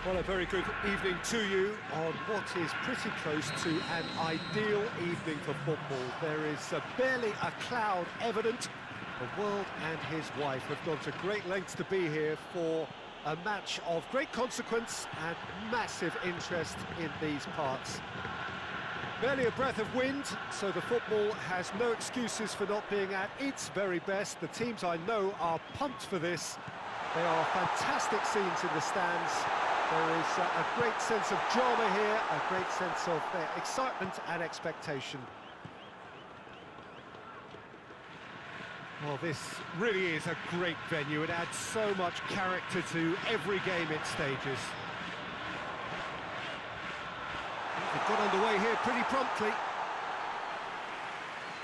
Well, a very good evening to you on what is pretty close to an ideal evening for football. There is barely a cloud evident. The world and his wife have gone to great lengths to be here for a match of great consequence and massive interest in these parts. Barely a breath of wind, so the football has no excuses for not being at its very best. The teams I know are pumped for this. There are fantastic scenes in the stands. There is a great sense of drama here, a great sense of excitement and expectation. Well, this really is a great venue. It adds so much character to every game it stages. They've got underway here pretty promptly.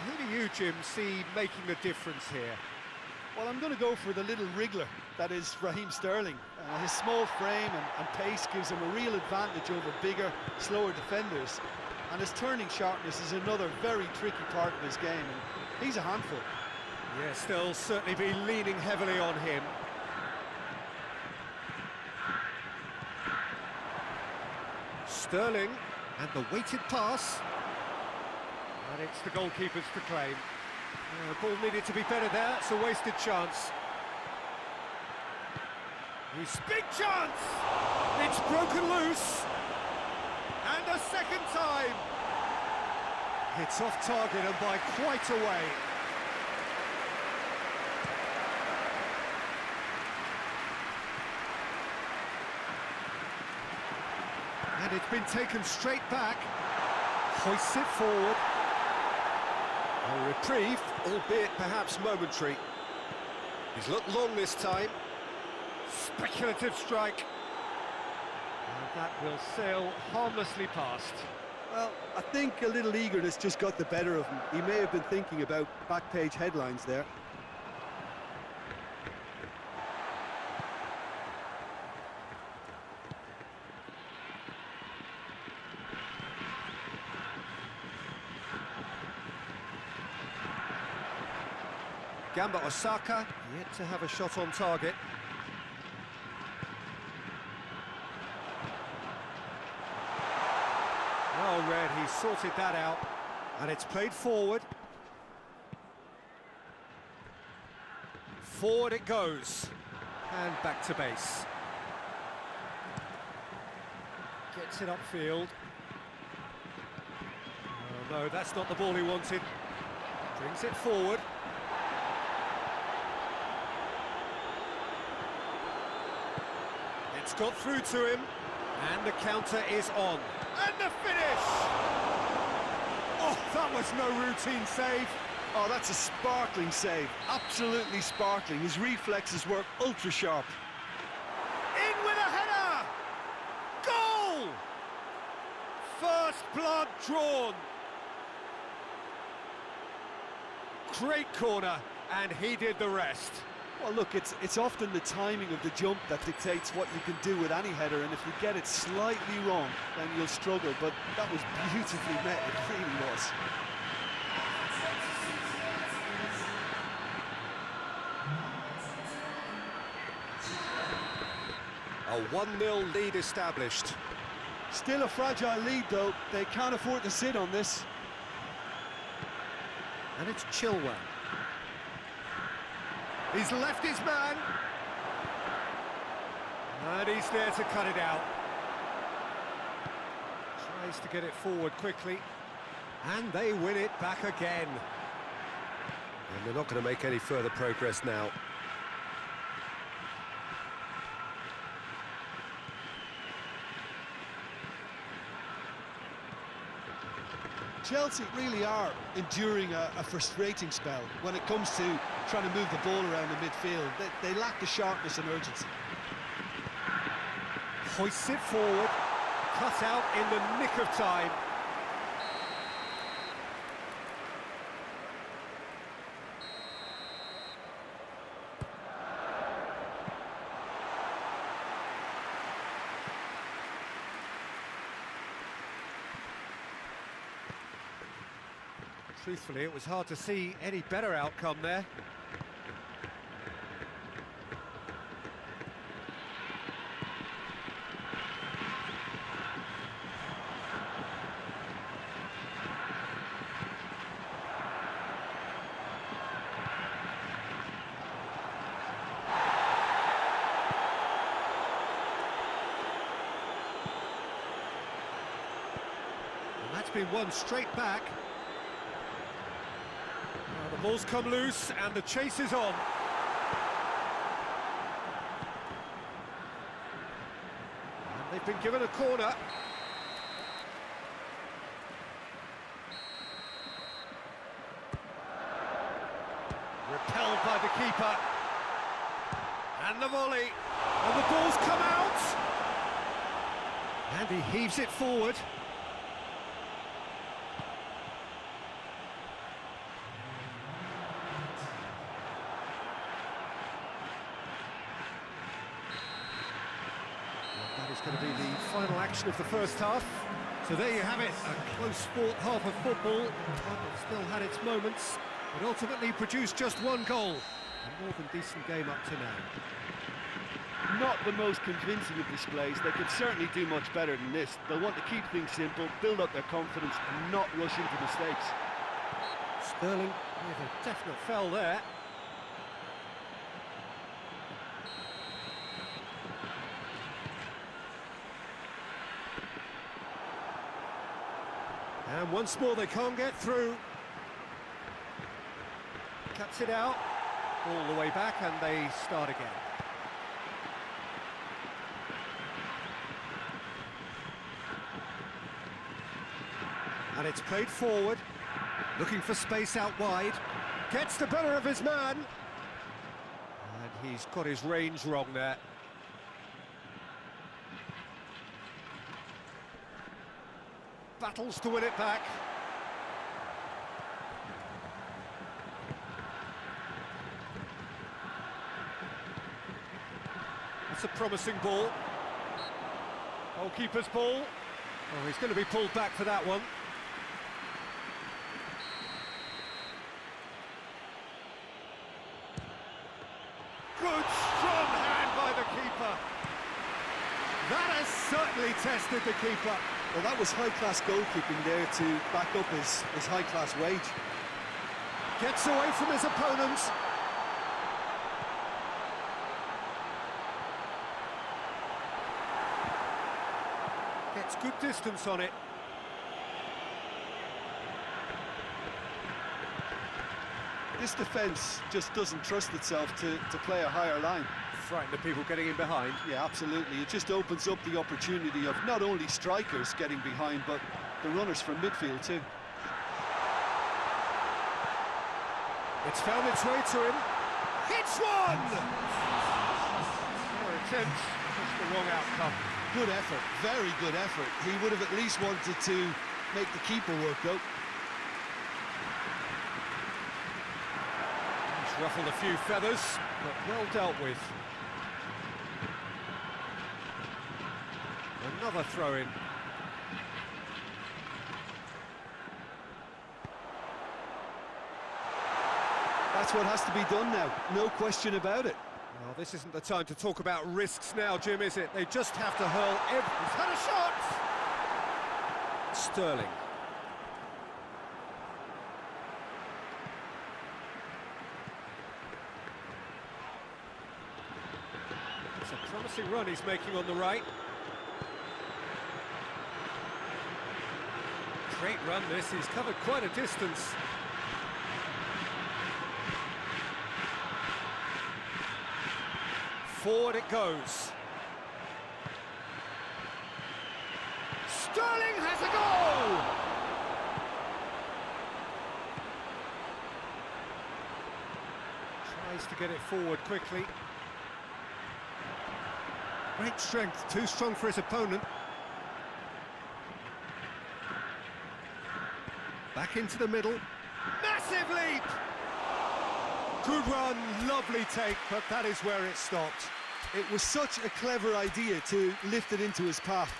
Who do you, Jim, see making a difference here? Well, I'm going to go for the little wriggler, that is Raheem Sterling. His small frame and pace gives him a real advantage over bigger, slower defenders. And his turning sharpness is another very tricky part of his game, and he's a handful. Yes, they'll certainly be leaning heavily on him. Sterling, and the weighted pass. And it's the goalkeeper's to claim. The ball needed to be better there, it's a wasted chance. His big chance! It's broken loose! And a second time! It's off target and by quite a way. And it's been taken straight back. Hoists it forward. A reprieve, albeit perhaps momentary. He's looked long this time. Speculative strike. And that will sail harmlessly past. Well, I think a little eagerness just got the better of him. He may have been thinking about back-page headlines there. Gamba Osaka, yet to have a shot on target. Well read, he sorted that out, and it's played forward. Forward it goes, and back to base. Gets it upfield. Oh no, that's not the ball he wanted. Brings it forward. It's got through to him, and the counter is on. And the finish! Oh, that was no routine save. Oh, that's a sparkling save. Absolutely sparkling. His reflexes work ultra sharp. In with a header! Goal! First blood drawn. Great corner, and he did the rest. Well, look, it's often the timing of the jump that dictates what you can do with any header, and if you get it slightly wrong, then you'll struggle, but that was beautifully met, it really was. A 1-0 lead established. Still a fragile lead, though. They can't afford to sit on this. And it's Chilwell. He's left his man. And he's there to cut it out. Tries to get it forward quickly. And they win it back again. And they're not going to make any further progress now. Chelsea really are enduring a frustrating spell when it comes to trying to move the ball around the midfield. They lack the sharpness and urgency. Hoists it forward, cut out in the nick of time. Truthfully, it was hard to see any better outcome there. been won straight back. The ball's come loose and the chase is on. And they've been given a corner. Repelled by the keeper. And the volley. And the ball's come out. And he heaves it forward. That is going to be the final action of the first half. So there you have it, a close-fought half of football. It still had its moments, but ultimately produced just one goal. A more than decent game up to now. Not the most convincing of displays. They could certainly do much better than this. They'll want to keep things simple, build up their confidence and not rush into mistakes. Sterling with a definite foul there. And once more they can't get through. Cuts it out, all the way back, and they start again. And it's played forward, looking for space out wide. Gets the better of his man. And he's got his range wrong there. Battles to win it back. That's a promising ball. Goalkeeper's ball. Oh, he's going to be pulled back for that one. Good, strong hand by the keeper. That has certainly tested the keeper. Well, that was high-class goalkeeping there to back up his high-class wage. Gets away from his opponent. Gets good distance on it. This defence just doesn't trust itself to play a higher line. Frighten the people getting in behind. Yeah, absolutely. It just opens up the opportunity of not only strikers getting behind, but the runners from midfield too. It's found its way to him. Hits one! Poor attempt, just the wrong outcome. Good effort, very good effort. He would have at least wanted to make the keeper work though. He's ruffled a few feathers, but well dealt with. Another throw-in. That's what has to be done now, no question about it. Well, this isn't the time to talk about risks now, Jim, is it? They just have to hurl every... He's had a shot! Sterling. It's a promising run he's making on the right. Great run this, he's covered quite a distance. Forward it goes. Sterling has a goal! Tries to get it forward quickly. Great strength, too strong for his opponent. Back into the middle. Massive leap! Good run, lovely take, but that is where it stopped. It was such a clever idea to lift it into his path.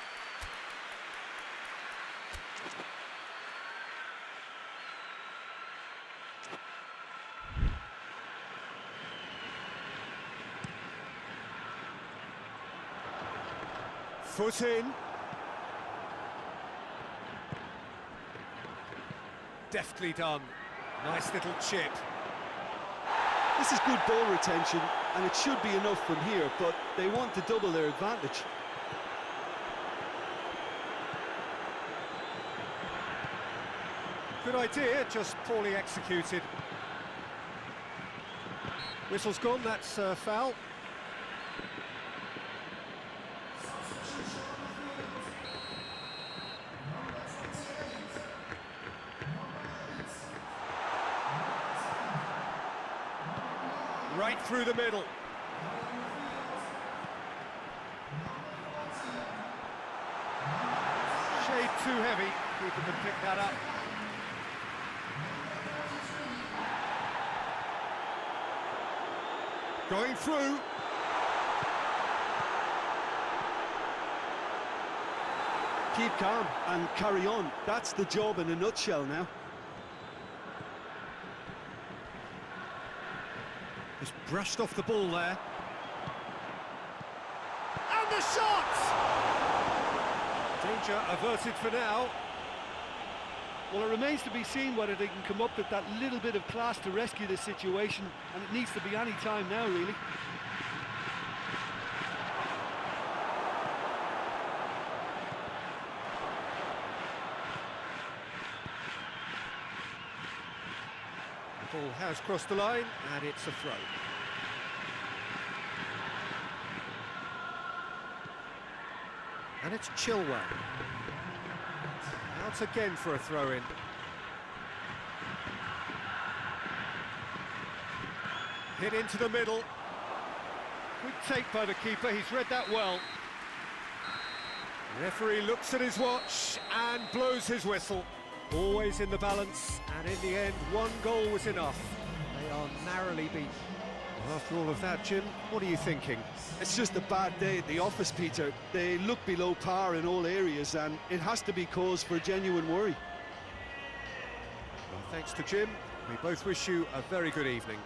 Foot in. Deftly done. Nice little chip. This is good ball retention, and it should be enough from here, but they want to double their advantage. Good idea, just poorly executed. Whistle's gone, that's foul. Right through the middle. Shade too heavy, keeper can pick that up. Going through. Keep calm and carry on. That's the job in a nutshell now. Just brushed off the ball there. And the shot! Danger averted for now. Well, it remains to be seen whether they can come up with that little bit of class to rescue this situation, and it needs to be any time now, really. The ball has crossed the line, and it's a throw. And it's Chilwell. Out again for a throw-in. Hit into the middle. Good take by the keeper, he's read that well. The referee looks at his watch and blows his whistle. Always in the balance, and in the end, one goal was enough. They are narrowly beaten. Well, after all of that, Jim, what are you thinking? It's just a bad day at the office, Peter. They look below par in all areas, and it has to be cause for genuine worry. Well, thanks to Jim, we both wish you a very good evening.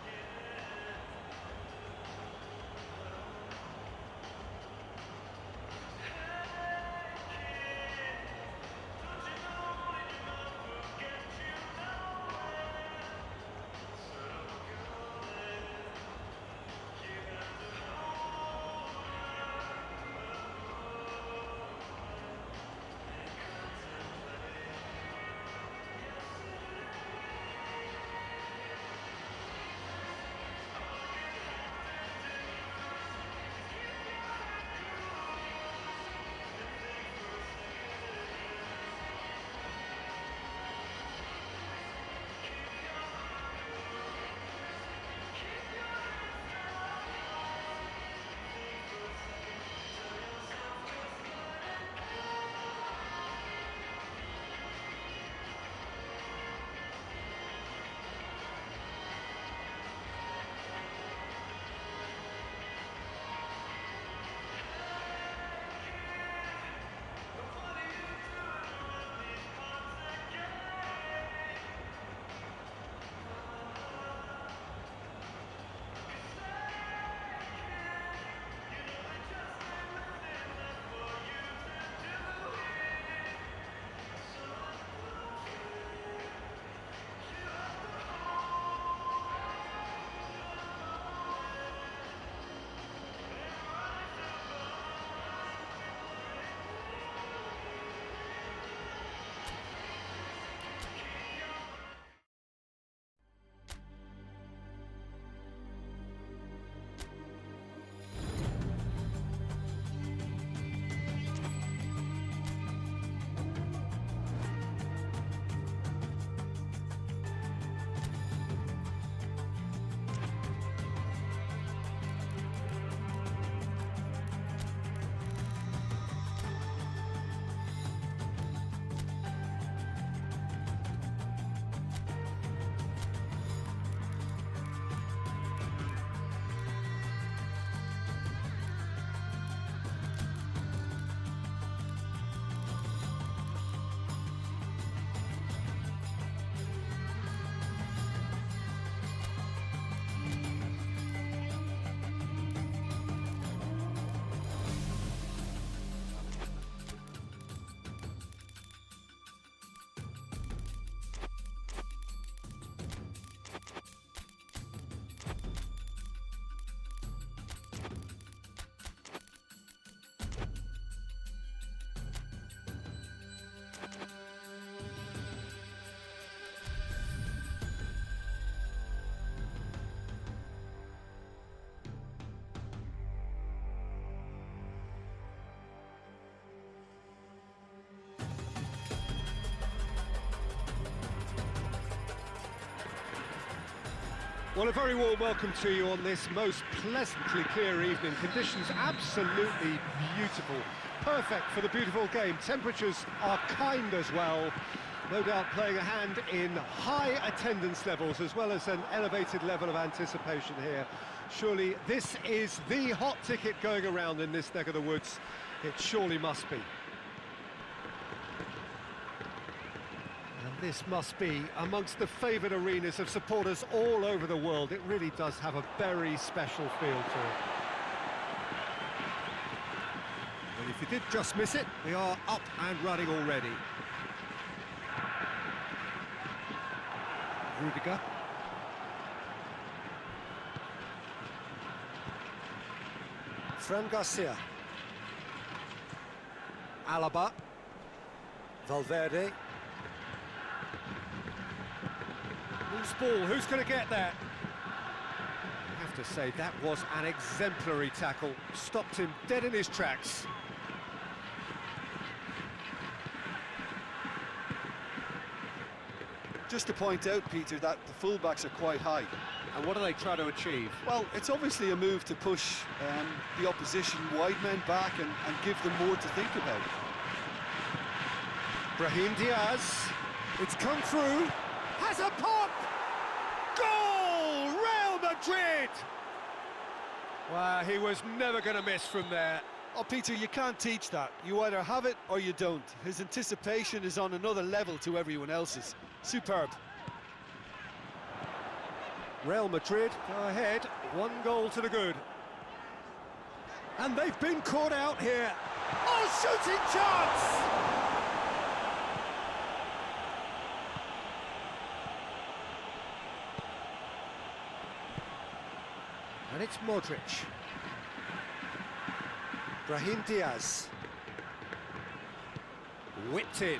Well, a very warm welcome to you on this most pleasantly clear evening. Conditions absolutely beautiful. Perfect for the beautiful game. Temperatures are kind as well. No doubt playing a hand in high attendance levels as well as an elevated level of anticipation here. Surely this is the hot ticket going around in this neck of the woods. It surely must be. And this must be amongst the favoured arenas of supporters all over the world. It really does have a very special feel to it. And if you did just miss it, we are up and running already. Rudiger. Fran Garcia. Alaba. Valverde. Loose ball, who's going to get that? I have to say, that was an exemplary tackle. Stopped him dead in his tracks. Just to point out, Peter, that the fullbacks are quite high. And what do they try to achieve? Well, it's obviously a move to push the opposition wide men back and give them more to think about. Brahim Diaz, it's come through, has a pop! Goal! Real Madrid! Wow, he was never going to miss from there. Oh, Peter, you can't teach that. You either have it or you don't. His anticipation is on another level to everyone else's. Superb. Real Madrid go ahead, 1 goal to the good. And they've been caught out here. Oh, shooting chance! And it's Modric. Brahim Diaz. Whipped in.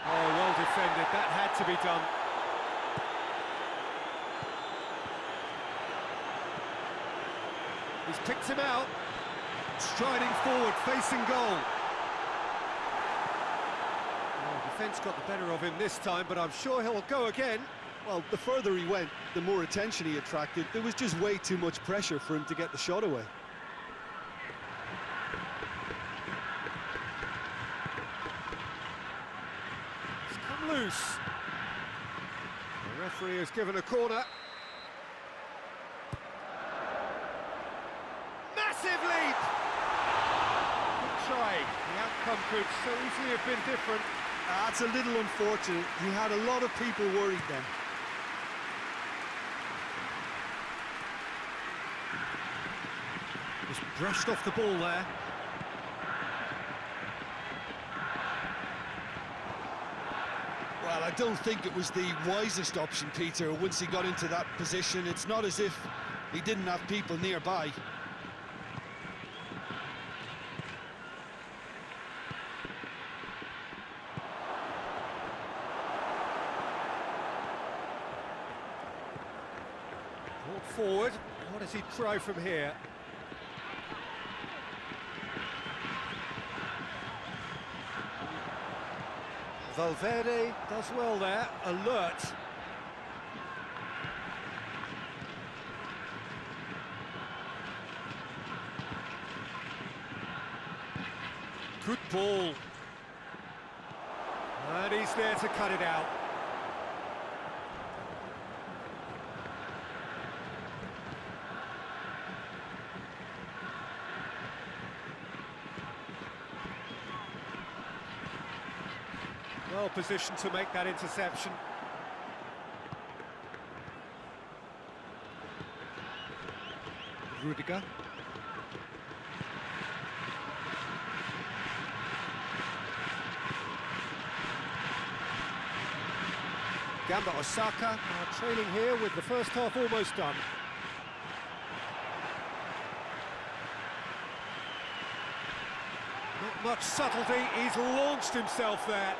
Oh, well defended, that had to be done. He's picked him out. Striding forward, facing goal. Oh, defence got the better of him this time, but I'm sure he'll go again. Well, the further he went, the more attention he attracted. There was just way too much pressure for him to get the shot away. It's come loose. The referee has given a corner. Massive leap! Good try. The outcome could so easily have been different. That's a little unfortunate. He had a lot of people worried then. Just brushed off the ball there. Well, I don't think it was the wisest option, Peter, once he got into that position. It's not as if he didn't have people nearby. Brought forward. What does he try from here? Valverde does well there, alert. Good ball. And he's there to cut it out. Well positioned to make that interception. Rudiger. Gamba Osaka are trailing here with the first half almost done. Not much subtlety, he's launched himself there.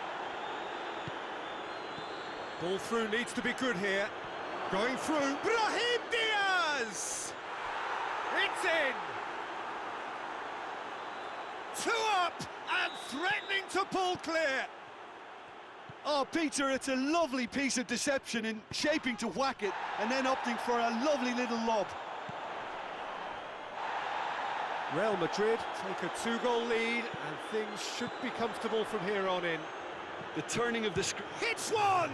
Ball through needs to be good here. Going through, Brahim Diaz! It's in! 2 up and threatening to pull clear. Oh, Peter, it's a lovely piece of deception in shaping to whack it and then opting for a lovely little lob. Real Madrid take a 2-goal lead, and things should be comfortable from here on in. The turning of the screen. Hits one!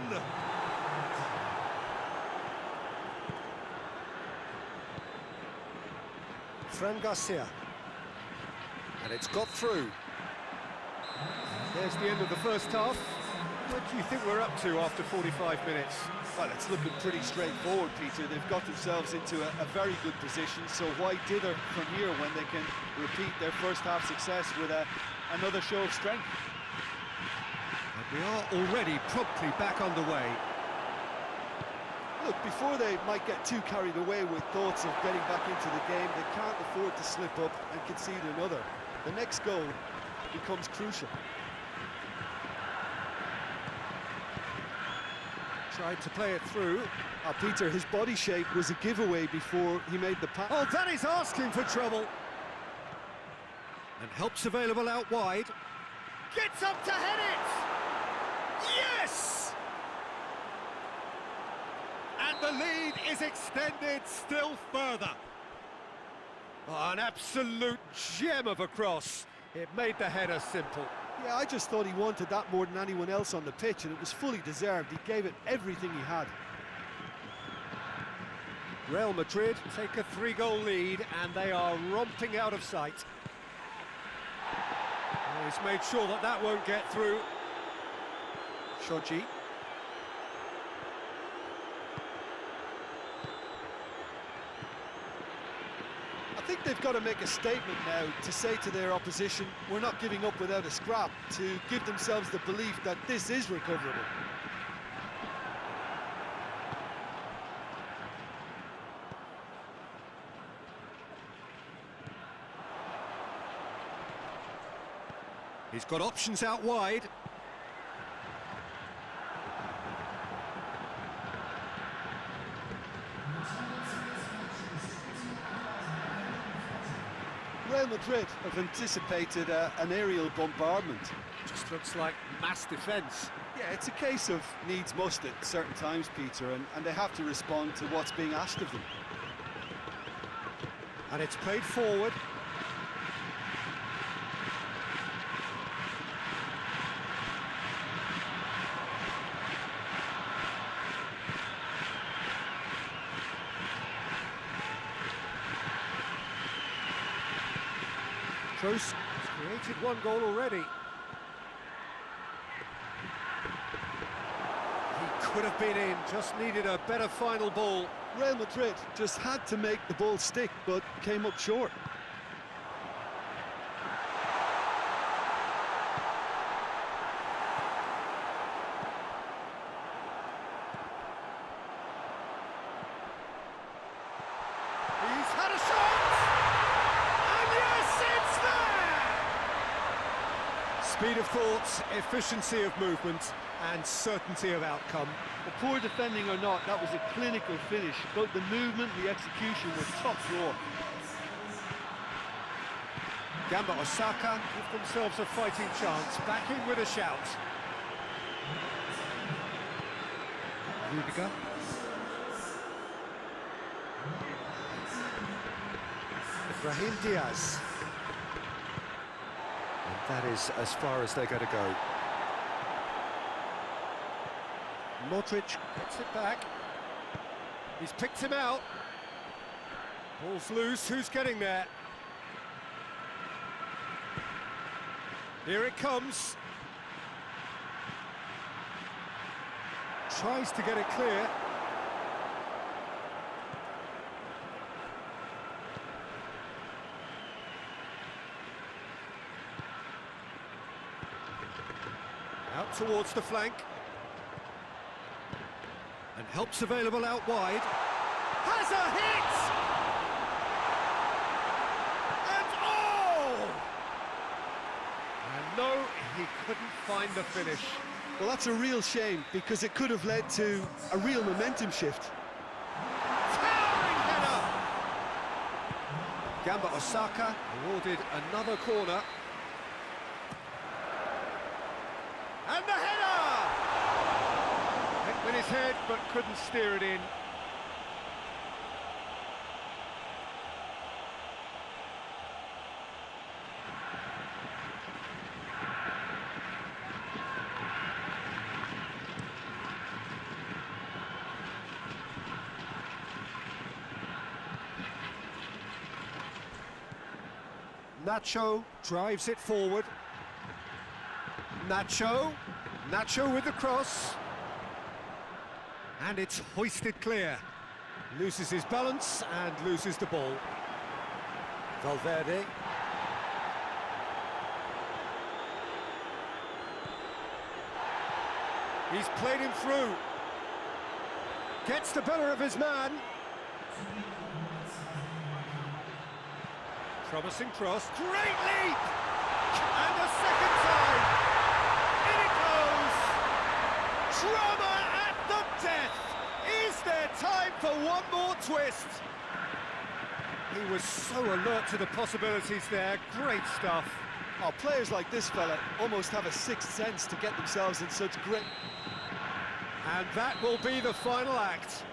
Fran Garcia. And it's got through. There's the end of the first half. What do you think we're up to after 45 minutes? Well, it's looking pretty straightforward, Peter. They've got themselves into a very good position, so why dither from here when they can repeat their first half success with another show of strength? And we are already promptly back underway. Look, before they might get too carried away with thoughts of getting back into the game, they can't afford to slip up and concede another. The next goal becomes crucial. Tried to play it through. Peter, his body shape was a giveaway before he made the pass. Oh, that is asking for trouble. And help's available out wide. Gets up to head it! Yes! And the lead is extended still further. Oh, an absolute gem of a cross. It made the header simple. Yeah, I just thought he wanted that more than anyone else on the pitch, and it was fully deserved. He gave it everything he had. Real Madrid take a 3-goal lead, and they are romping out of sight. Oh, he's made sure that that won't get through. Shoji. I think they've got to make a statement now to say to their opposition, we're not giving up without a scrap, to give themselves the belief that this is recoverable. He's got options out wide. Real Madrid have anticipated an aerial bombardment. Just looks like mass defence. Yeah, it's a case of needs must at certain times, Peter, and they have to respond to what's being asked of them. And it's played forward. Kroos has created 1 goal already. He could have been in, just needed a better final ball. Real Madrid just had to make the ball stick, but came up short. He's had a shot! And yes, it's there! Speed of thought, efficiency of movement, and certainty of outcome. The poor defending or not, that was a clinical finish. Both the movement and the execution were top drawer. Gamba Osaka give themselves a fighting chance, back in with a shout. Rudiger. Brahim Diaz. And that is as far as they're going to go. Modric gets it back. He's picked him out. Ball's loose, who's getting there? Here it comes. Tries to get it clear. Out towards the flank. And help's available out wide. Has a hit! And oh! And no, he couldn't find the finish. Well, that's a real shame, because it could have led to a real momentum shift. Towering header! Gamba Osaka awarded another corner. And the header! his head, but couldn't steer it in. Nacho drives it forward. Nacho with the cross. And it's hoisted clear. Loses his balance and loses the ball. Valverde. He's played him through. Gets the better of his man. Promising cross. Great leap! And a second time. In it goes. Drama at the death. Is there time for one more twist? He was so alert to the possibilities there. Great stuff. Oh, players like this fella almost have a sixth sense to get themselves in such great... And that will be the final act.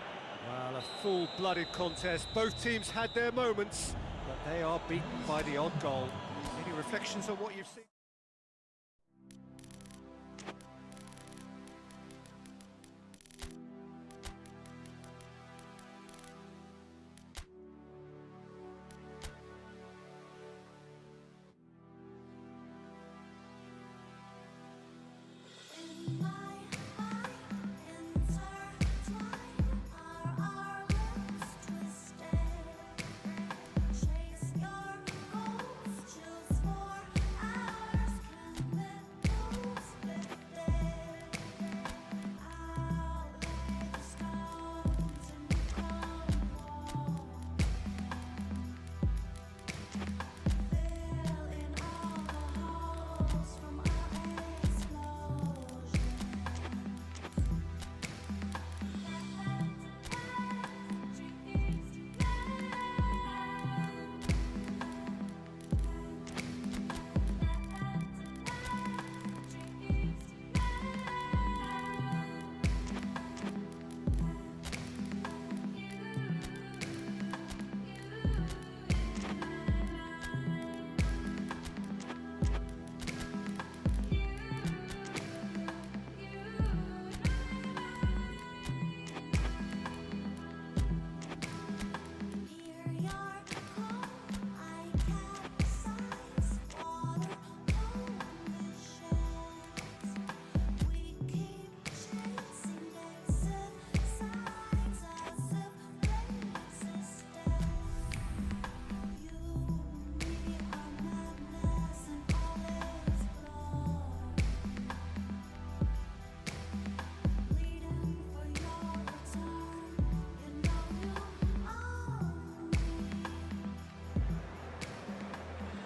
Well, a full-blooded contest. Both teams had their moments, but they are beaten by the odd goal. Any reflections on what you've seen?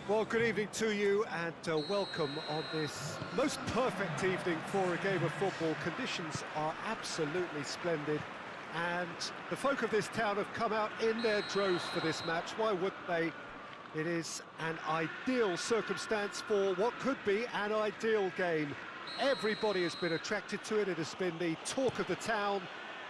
Well, good evening to you and welcome on this most perfect evening for a game of football. Conditions are absolutely splendid and the folk of this town have come out in their droves for this match. Why wouldn't they? It is an ideal circumstance for what could be an ideal game. Everybody has been attracted to it. It has been the talk of the town.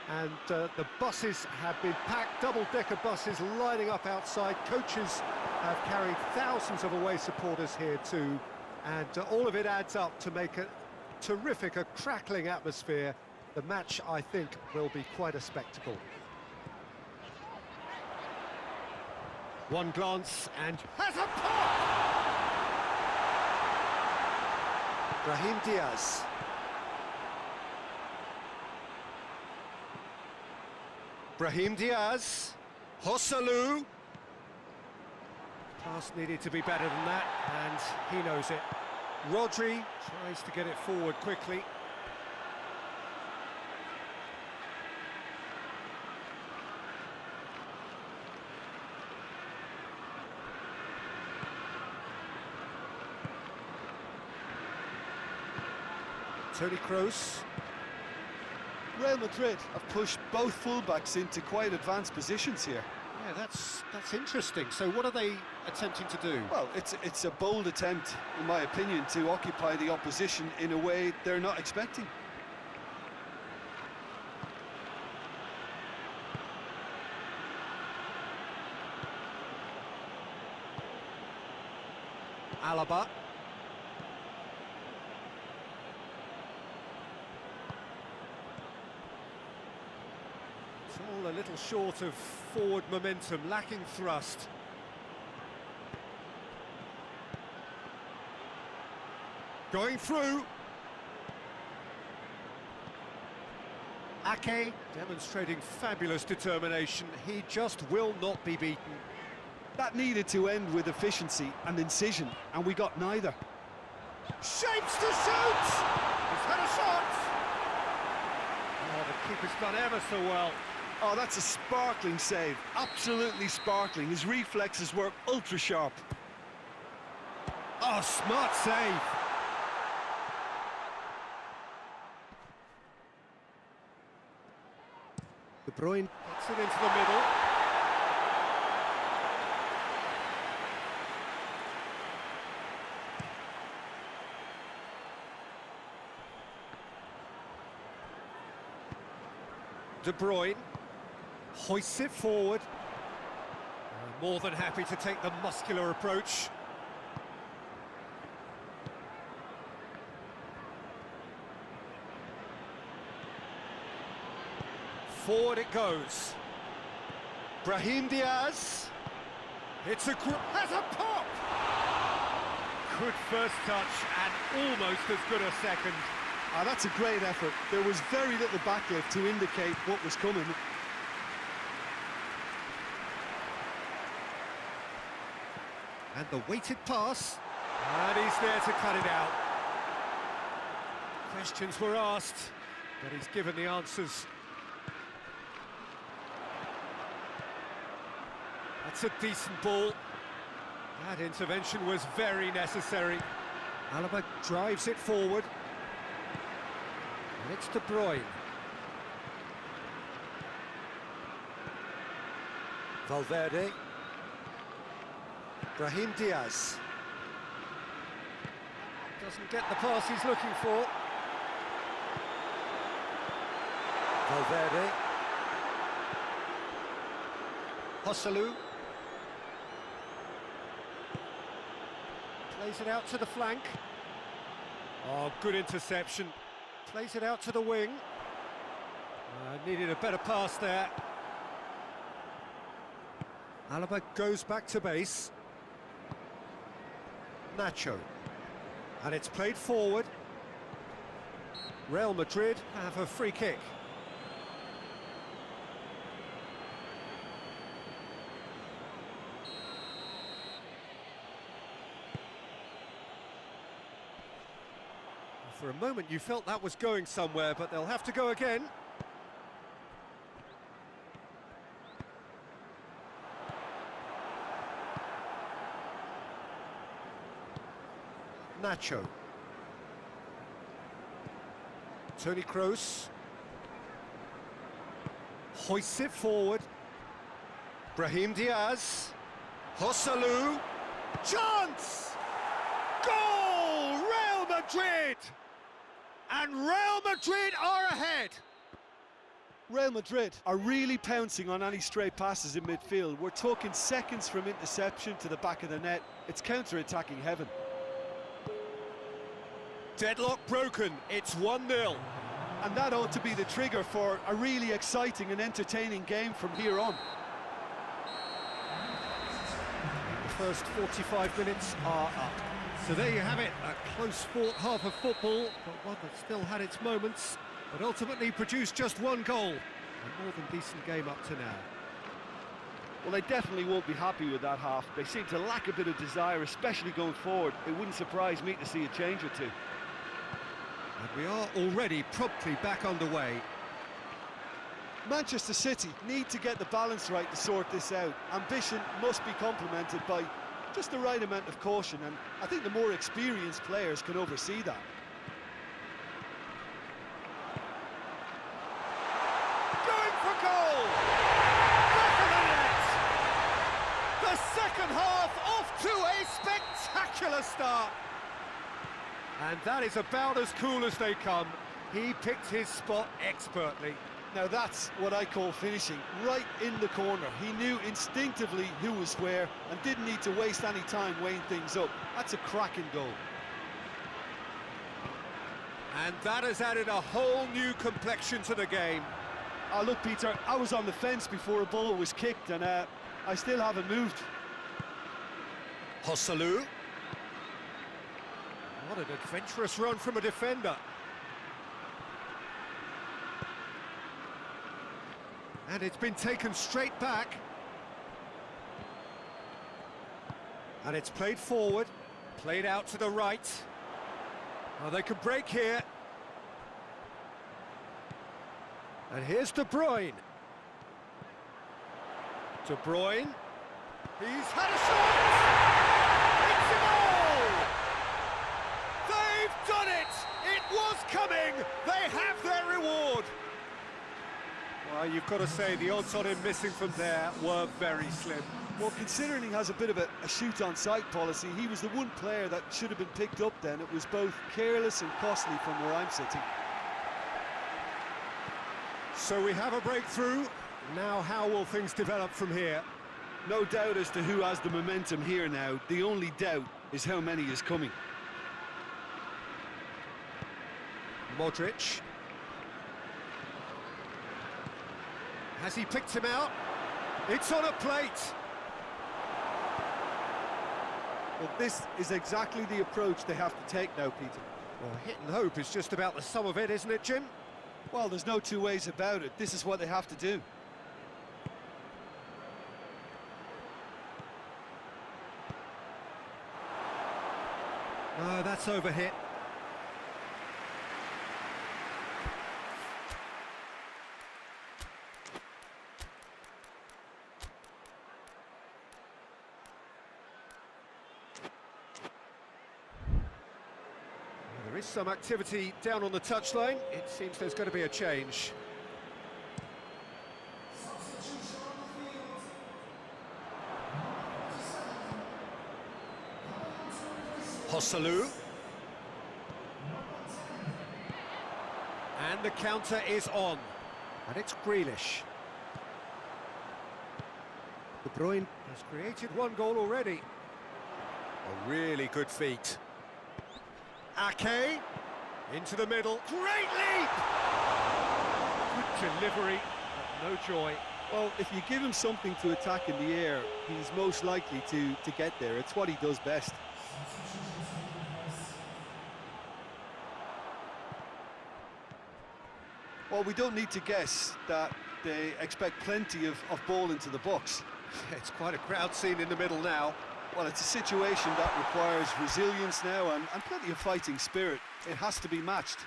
And the buses have been packed, double-decker buses lining up outside. Coaches have carried thousands of away supporters here too. And all of it adds up to make a terrific, a crackling atmosphere. The match, I think, will be quite a spectacle. One glance and has a pop! Brahim Diaz. Brahim Diaz, Joselu. Pass needed to be better than that, and he knows it. Rodri tries to get it forward quickly. Toni Kroos. Real Madrid have pushed both fullbacks into quite advanced positions here. Yeah, that's interesting. So what are they attempting to do? Well, it's a bold attempt, in my opinion, to occupy the opposition in a way they're not expecting. Alaba. It's all a little short of forward momentum, lacking thrust. Going through. Ake demonstrating fabulous determination. He just will not be beaten. That needed to end with efficiency and incision, and we got neither. Shapes to shoot! He's had a shot! Oh, the keeper's done ever so well. Oh, that's a sparkling save. Absolutely sparkling. His reflexes work ultra sharp. Oh, smart save. De Bruyne puts it into the middle. De Bruyne hoists it forward. More than happy to take the muscular approach. Forward it goes. Brahim Diaz. It's has a pop! Good first touch and almost as good a second. That's a great effort. There was very little backlift to indicate what was coming. And the weighted pass. And he's there to cut it out. Questions were asked, but he's given the answers. That's a decent ball. That intervention was very necessary. Alaba drives it forward. And it's De Bruyne. Valverde. Brahim Diaz. Doesn't get the pass he's looking for. Valverde. Joselu. Plays it out to the flank. Oh, good interception. Plays it out to the wing. Needed a better pass there. Alaba goes back to base. Nacho. And it's played forward. Real Madrid have a free kick. For a moment you felt that was going somewhere, but they'll have to go again. Nacho. Toni Kroos. Hoists it forward. Brahim Diaz. Joselu. Chance! Goal! Real Madrid! And Real Madrid are ahead! Real Madrid are really pouncing on any stray passes in midfield. We're talking seconds from interception to the back of the net. It's counter-attacking heaven. Deadlock broken, it's 1-0. And that ought to be the trigger for a really exciting and entertaining game from here on. The first 45 minutes are up. So there you have it, a close-fought half of football, but one that still had its moments, but ultimately produced just one goal. A more than decent game up to now. Well, they definitely won't be happy with that half. They seem to lack a bit of desire, especially going forward. It wouldn't surprise me to see a change or two. And we are already promptly back underway. Manchester City need to get the balance right to sort this out. Ambition must be complemented by just the right amount of caution, and I think the more experienced players can oversee that. Going for goal! Back of the net! The second half off to a spectacular start. And that is about as cool as they come. He picked his spot expertly. Now that's what I call finishing, right in the corner. He knew instinctively who was where and didn't need to waste any time weighing things up. That's a cracking goal. And that has added a whole new complexion to the game. Look, Peter, I was on the fence before a ball was kicked, and I still haven't moved. Joselu. What an adventurous run from a defender. And it's been taken straight back. And it's played forward, played out to the right. Oh, they could break here. And here's De Bruyne. De Bruyne. He's had a shot! It's a goal! They've done it! It was coming! They have their reward! Well, you've got to say, the odds on him missing from there were very slim. Well, considering he has a bit of a shoot-on-sight policy, he was the one player that should have been picked up then. It was both careless and costly from where I'm sitting. So we have a breakthrough. Now how will things develop from here? No doubt as to who has the momentum here now. The only doubt is how many is coming. Modric. Has he picked him out? It's on a plate. Well, this is exactly the approach they have to take now, Peter. Well, hit and hope is just about the sum of it, isn't it, Jim? Well, there's no two ways about it. This is what they have to do. No, that's overhit. There is some activity down on the touchline. It seems there's going to be a change. Joselu. And the counter is on. And it's Grealish. De Bruyne has created one goal already. A really good feat. Ake, into the middle, great leap! Good delivery, but no joy. Well, if you give him something to attack in the air, he's most likely to get there. It's what he does best. Well, we don't need to guess that they expect plenty of ball into the box. It's quite a crowd scene in the middle now. Well, it's a situation that requires resilience now and plenty of fighting spirit. It has to be matched.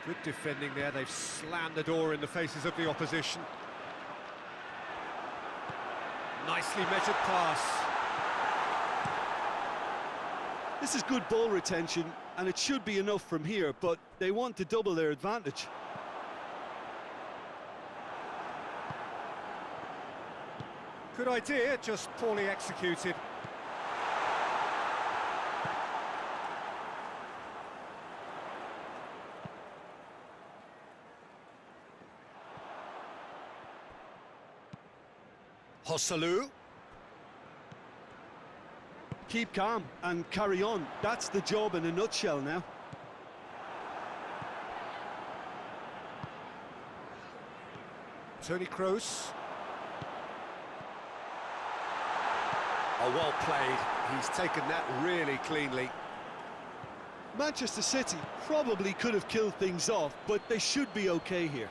Good defending there. They've slammed the door in the faces of the opposition. Nicely measured pass. This is good ball retention, and it should be enough from here, but they want to double their advantage. Good idea, just poorly executed. Joselu. Keep calm and carry on. That's the job in a nutshell now. Toni Kroos. Oh, well played. He's taken that really cleanly. Manchester City probably could have killed things off, but they should be okay here.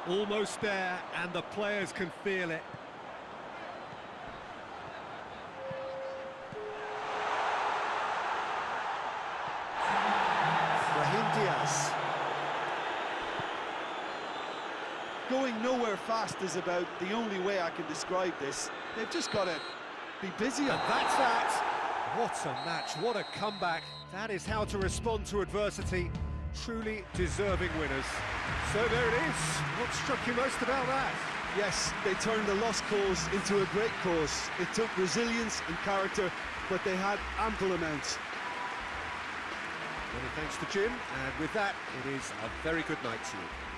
Almost there, and the players can feel it. Going nowhere fast is about the only way I can describe this. They've just got to be busy. And that's that. What a match, what a comeback. That is how to respond to adversity. truly deserving winners. So there it is. What struck you most about that? Yes, they turned a lost cause into a great cause. It took resilience and character, but they had ample amounts. Many thanks to Jim, and with that, it is a very good night to you.